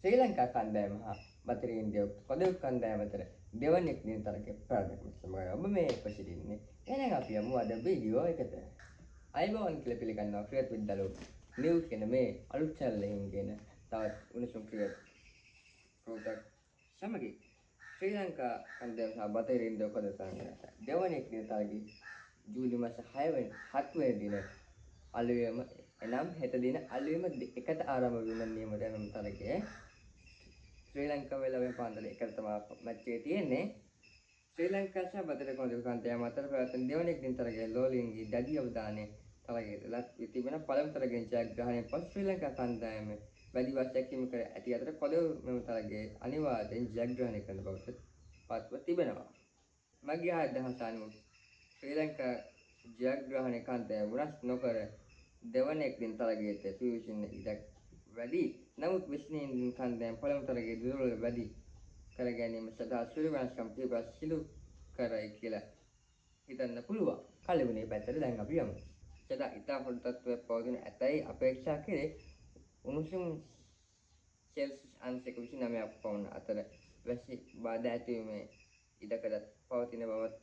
ශ්‍රී ලංකා කණ්ඩායම හා බටහිර ඉන්දියාව පොදු කණ්ඩායම අතර දෙවැනි දින තරගයේ ප්‍රාරම්භ සමග ඔබ මේ එක්වසිටින්නේ. එහෙනම් අපි යමු අද වීඩියෝ එකට. අයිබෝන් කියලා පිළිගන්නවා ක්‍රිකට් විද්‍යාලෝ නිවුස් කියන මේ අලුත් channel එකකින් ගෙන තවත් උණුසුම් ක්‍රිකට් ප්‍රෝග්‍රෑම් සමගින් ශ්‍රී ලංකා කණ්ඩායම සහ බටහිර ඉන්දියාව පොදු තරගයේ දෙවැනි දින තරගයේ ජූලි මාස 6 වෙනි 7 වෙනි දින අලුයම එනම් හෙට දින අලුයම 1ට ආරම්භ වීම නියම දැනුම් තරගයේ ශ්‍රී ලංකාව වෙලාවෙන් පාන්දර 1ට තමයි මැච් එක තියෙන්නේ. ශ්‍රී ලංකාව සහ බටහිර කණ්ඩායම අතර පැවැත්වෙන දෙවැනි දින තරගයේ ලෝලින්ගේ දැඩි අවධානය තරගයට ලක් වී තිබෙන පළමු තරගයෙන් ජයග්‍රහණය පසු ශ්‍රී ලංකා කණ්ඩායම වැඩි වශයෙන් හිමි කර ඇති අතර පළමු මෙම තරගයේ අනිවාර්යෙන් ජයග්‍රහණය කරන බවට පත්ව තිබෙනවා. මගේ අදහස අනුව ශ්‍රී ලංකා ජයග්‍රහණය කණ්ඩායම වරස් නොකර දෙවැනි දින තරගයට පිවිසෙන ඉඩක් වැඩි. නමුත් විශ්නීන් කණ්ඩායම පළමු තරගයේ දුර්වල වැඩි කර ගැනීම සඳහා සුළු වෙනස්කම් කිහිපයක් සිදු කරයි කියලා හිතන්න පුළුවන්. කලබලේ පැත්තට දැන් අපි යමු. සදා ඉතා හොඳ තත්ත්වයක් පවතින ඇතැයි අපේක්ෂා කෙරේ. උණුසුම් සෙල්සියස් අංශක 29ක් පවන අතර වැසි බාධා ඇතිවීමේ ඉඩකඩ පවතින බවත්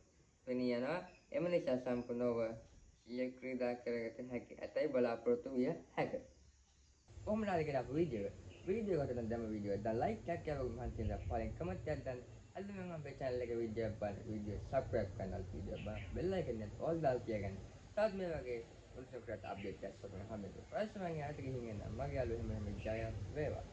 පෙනී යනවා. එම නිසා සම්පූර්ණව ක්‍රීඩා කරගත හැකි ඇතැයි බලාපොරොත්තු විය හැකිය. කොහොමද ආරගෙන අපේ වීඩියෝ එකට දැම්ම වීඩියෝ එක දැන් ලයික් එකක් කරලා මම කියන පාරෙන් කමෙන්ට් එකක් දාන්න. අද මම අපේ channel එකේ වීඩියෝ එකක් බලන්න වීඩියෝ සබ්ස්ක්‍රයිබ් කරන්න වීඩියෝ බලන්න බෙල් අයිකන් එක ඕල් දාලා තියාගන්න. තවත් මේ වගේ උන්සම් කරට අප්ඩේට් එකක් සොයන්න හැමදේම. ප්‍රශ්න මම යාට ගිහින් එන්න. මගේ යාළුවෝ හැම ජය වේවා.